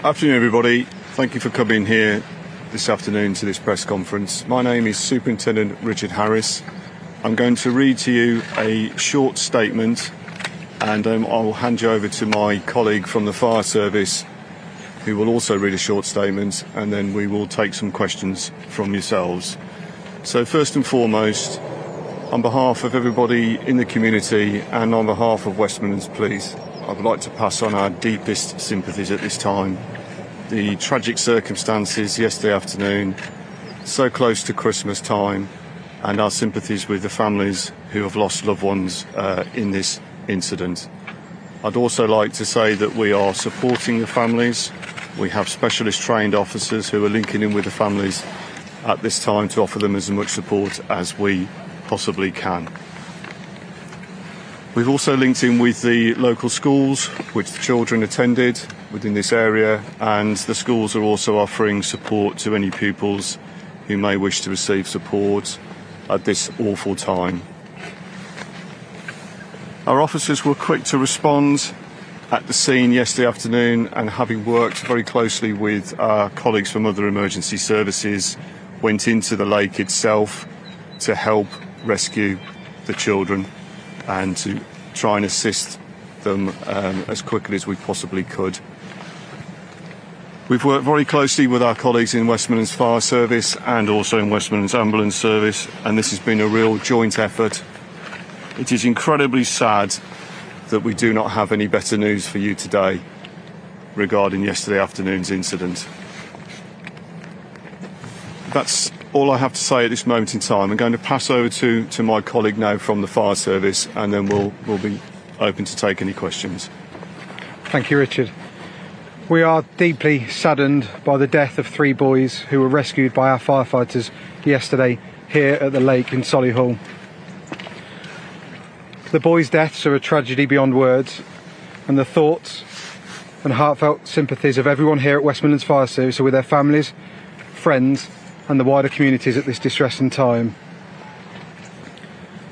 Afternoon, everybody. Thank you for coming here this afternoon to this press conference. My name is Superintendent Richard Harris. I'm going to read to you a short statement, and I'll hand you over to my colleague from the fire service, who will also read a short statement, and then we will take some questions from yourselves. So first and foremost, on behalf of everybody in the community and on behalf of Midlands Police, I would like to pass on our deepest sympathies at this time. The tragic circumstances yesterday afternoon, so close to Christmas time, and our sympathies with the families who have lost loved ones in this incident. I'd also like to say that we are supporting the families. We have specialist trained officers who are linking in with the families at this time to offer them as much support as we possibly can. We've also linked in with the local schools which the children attended within this area, and the schools are also offering support to any pupils who may wish to receive support at this awful time. Our officers were quick to respond at the scene yesterday afternoon, and having worked very closely with our colleagues from other emergency services, went into the lake itself to help rescue the children and to try and assist them as quickly as we possibly could. We've worked very closely with our colleagues in Midlands Fire Service and also in Midlands Ambulance Service, and this has been a real joint effort. It is incredibly sad that we do not have any better news for you today regarding yesterday afternoon's incident. That's all I have to say at this moment in time. I'm going to pass over to my colleague now from the fire service, and then we'll be open to take any questions. Thank you, Richard. We are deeply saddened by the death of 3 boys who were rescued by our firefighters yesterday here at the lake in Solihull. The boys' deaths are a tragedy beyond words, and the thoughts and heartfelt sympathies of everyone here at Midlands Fire Service are with their families, friends and the wider communities at this distressing time.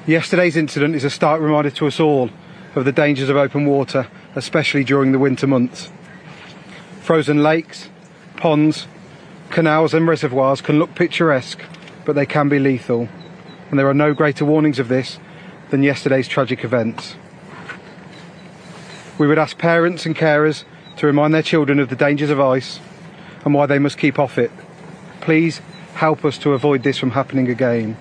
Yesterday's incident is a stark reminder to us all of the dangers of open water, especially during the winter months. Frozen lakes, ponds, canals and reservoirs can look picturesque, but they can be lethal, and there are no greater warnings of this than yesterday's tragic events. We would ask parents and carers to remind their children of the dangers of ice and why they must keep off it. Please help us to avoid this from happening again.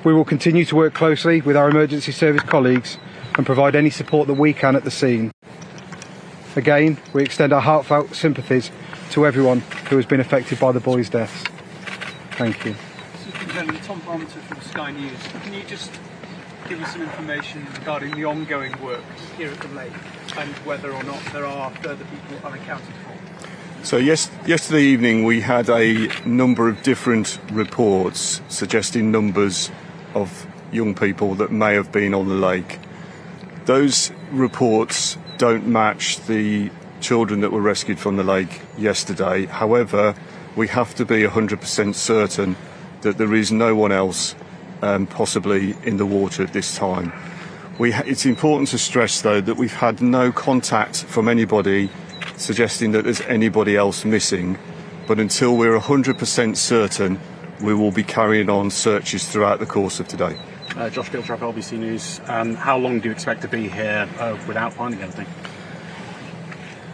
We will continue to work closely with our emergency service colleagues and provide any support that we can at the scene. Again, we extend our heartfelt sympathies to everyone who has been affected by the boys' deaths. Thank you. Superintendent Tom Barmenter from Sky News. Can you just give us some information regarding the ongoing work here at the lake and whether or not there are further people unaccounted for? So yesterday evening we had a number of different reports suggesting numbers of young people that may have been on the lake. Those reports don't match the children that were rescued from the lake yesterday. However, we have to be 100% certain that there is no one else possibly in the water at this time. It's important to stress, though, that we've had no contact from anybody suggesting that there's anybody else missing, but until we're 100% certain, we will be carrying on searches throughout the course of today. Josh Giltrap, LBC News. How long do you expect to be here without finding anything?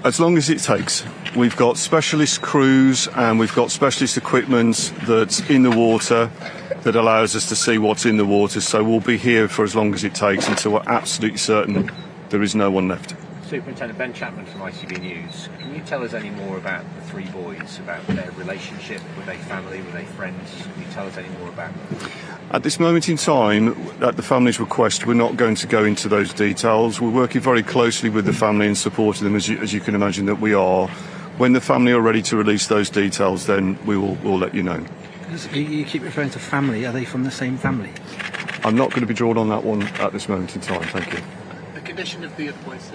As long as it takes. We've got specialist crews and we've got specialist equipment that's in the water that allows us to see what's in the water, so we'll be here for as long as it takes until we're absolutely certain there is no one left. Superintendent Ben Chapman from ITV News. Can you tell us any more about the 3 boys, about their relationship? Were they family? Were they friends? Can you tell us any more about them? At this moment in time, at the family's request, we're not going to go into those details. We're working very closely with the family and supporting them, as you can imagine that we are. When the family are ready to release those details, then we'll let you know. You keep referring to family. Are they from the same family? I'm not going to be drawn on that one at this moment in time. Thank you. The condition of the other boys?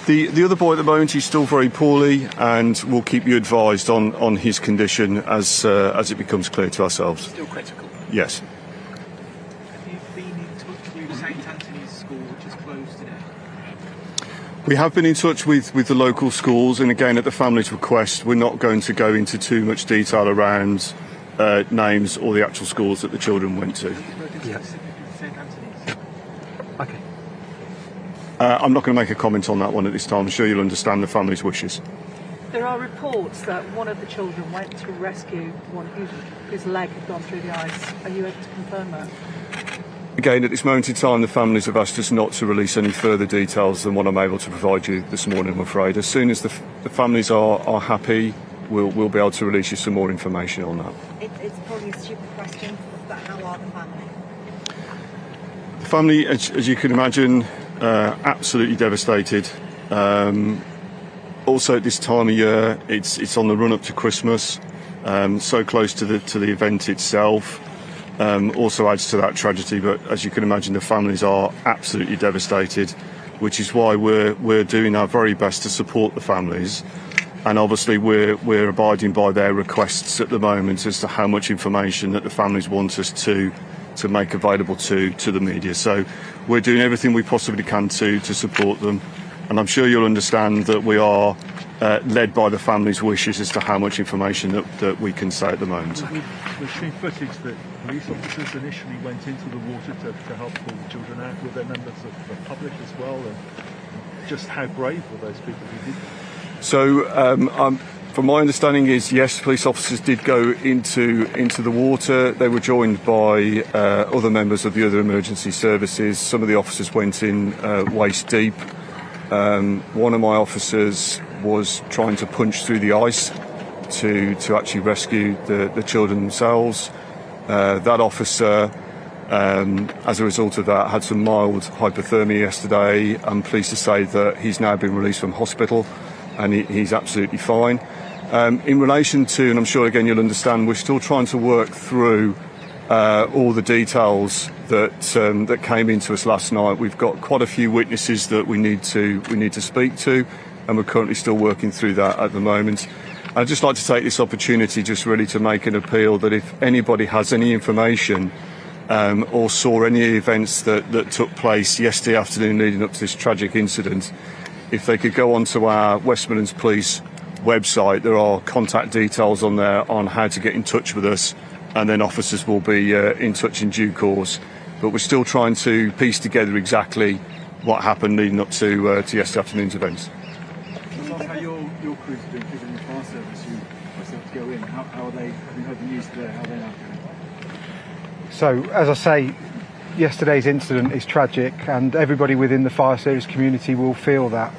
The other boy at the moment, he's still very poorly, and we'll keep you advised on his condition as it becomes clear to ourselves. Still critical? Yes. Have you been in touch with St Anthony's School, which is closed today? We have been in touch with the local schools, and again, at the family's request, we're not going to go into too much detail around names or the actual schools that the children went to. Okay. I'm not going to make a comment on that one at this time. I'm sure you'll understand the family's wishes. There are reports that one of the children went to rescue one whose leg had gone through the ice. Are you able to confirm that? Again, at this moment in time, the families have asked us not to release any further details than what I'm able to provide you this morning, I'm afraid. As soon as the families are happy, we'll be able to release you some more information on that. It's probably a stupid question, but how are the family? The family, as you can imagine, absolutely devastated. Also, at this time of year, it's on the run up to Christmas, so close to the event itself. Also adds to that tragedy, but as you can imagine, the families are absolutely devastated, which is why we're doing our very best to support the families, and obviously we're abiding by their requests at the moment as to how much information that the families want us to make available to the media. So we're doing everything we possibly can to support them, and I'm sure you'll understand that we are led by the family's wishes as to how much information that we can say at the moment. We've seen footage that police officers initially went into the water to help pull the children out. Were there members of the public as well? And just how brave were those people who did that? So, from my understanding is, yes, police officers did go into the water. They were joined by other members of the other emergency services. Some of the officers went in waist deep. One of my officers was trying to punch through the ice to actually rescue the children themselves. That officer, as a result of that, had some mild hypothermia yesterday. I'm pleased to say that he's now been released from hospital and he's absolutely fine. In relation to, and I'm sure again you'll understand, we're still trying to work through all the details that came into us last night. We've got quite a few witnesses that we need to speak to, and we're currently still working through that at the moment. I'd just like to take this opportunity just really to make an appeal that if anybody has any information or saw any events that took place yesterday afternoon leading up to this tragic incident, if they could go onto our West Midlands Police website, there are contact details on there on how to get in touch with us, and then officers will be in touch in due course. But we're still trying to piece together exactly what happened leading up to yesterday afternoon's events. How your crews are doing, people in the fire service who are set to go in, how are they? Have you heard the news today? How are they now doing? So, as I say, yesterday's incident is tragic, and everybody within the fire service community will feel that.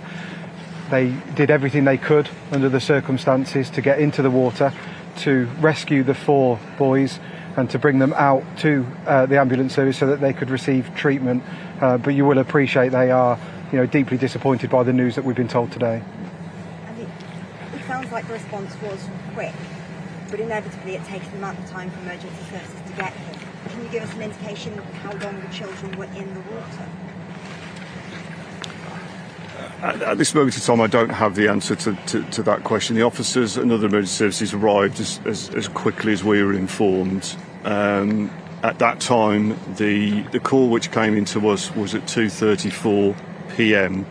They did everything they could under the circumstances to get into the water, to rescue the 4 boys and to bring them out to the ambulance service so that they could receive treatment. But you will appreciate they are, deeply disappointed by the news that we've been told today. And it sounds like the response was quick, but inevitably it takes an amount of time for emergency services to get here. Can you give us an indication of how long the children were in the water? At this moment in time, I don't have the answer to that question. The officers and other emergency services arrived as quickly as we were informed. At that time, the call which came into us was at 2:34 p.m.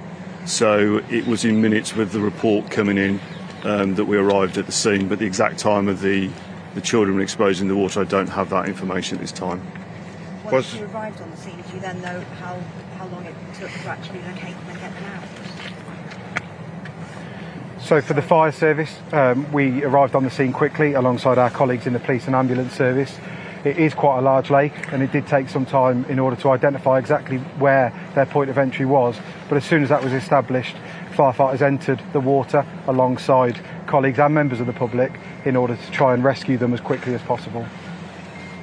So it was in minutes with the report coming in that we arrived at the scene. But the exact time of the children exposed in the water, I don't have that information at this time. Once you arrived on the scene, do you then know how long it took to actually locate them and get them out? So for the fire service, we arrived on the scene quickly alongside our colleagues in the police and ambulance service. It is quite a large lake, and it did take some time in order to identify exactly where their point of entry was. But as soon as that was established, firefighters entered the water alongside colleagues and members of the public in order to try and rescue them as quickly as possible.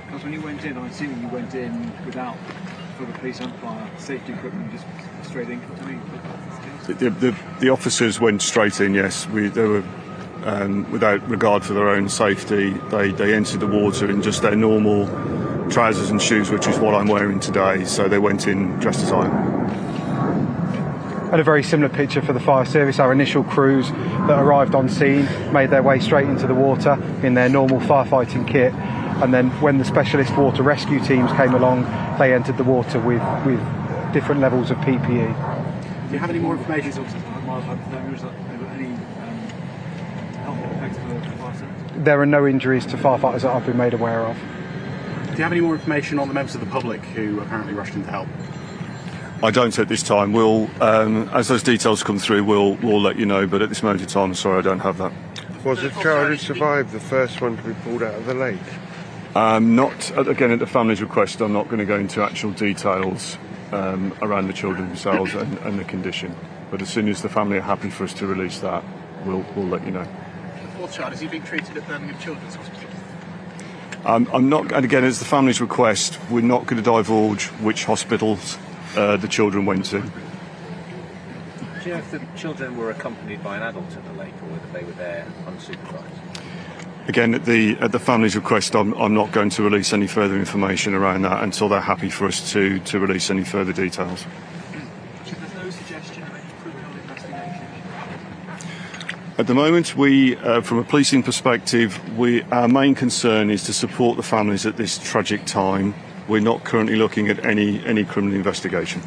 Because when you went in, I'm assuming you went in without for the police and fire safety equipment, just straight in. The officers went straight in, yes. They were, without regard for their own safety, they entered the water in just their normal trousers and shoes, which is what I'm wearing today. So they went in dressed as I am. And a very similar picture for the fire service. Our initial crews that arrived on scene made their way straight into the water in their normal firefighting kit. And then when the specialist water rescue teams came along, they entered the water with different levels of PPE. you have any more information? There are no injuries to firefighters that I've been made aware of. Do you have any more information on the members of the public who apparently rushed in to help? I don't at this time. We'll, as those details come through, we'll let you know. But at this moment in time, I'm sorry, I don't have that. Was the child who survived the first one to be pulled out of the lake? Not again at the family's request. I'm not going to go into actual details around the children themselves and the condition. But as soon as the family are happy for us to release that, we'll let you know. The fourth child, is he being treated at Birmingham Children's Hospital? I'm not, and again, as the family's request, we're not going to divulge which hospitals the children went to. Do you know if the children were accompanied by an adult at the lake, or whether they were there unsupervised? Again, at the family's request, I'm not going to release any further information around that until they're happy for us to release any further details. There's no suggestion of any criminal investigation? At the moment, we, from a policing perspective, our main concern is to support the families at this tragic time. We're not currently looking at any criminal investigation.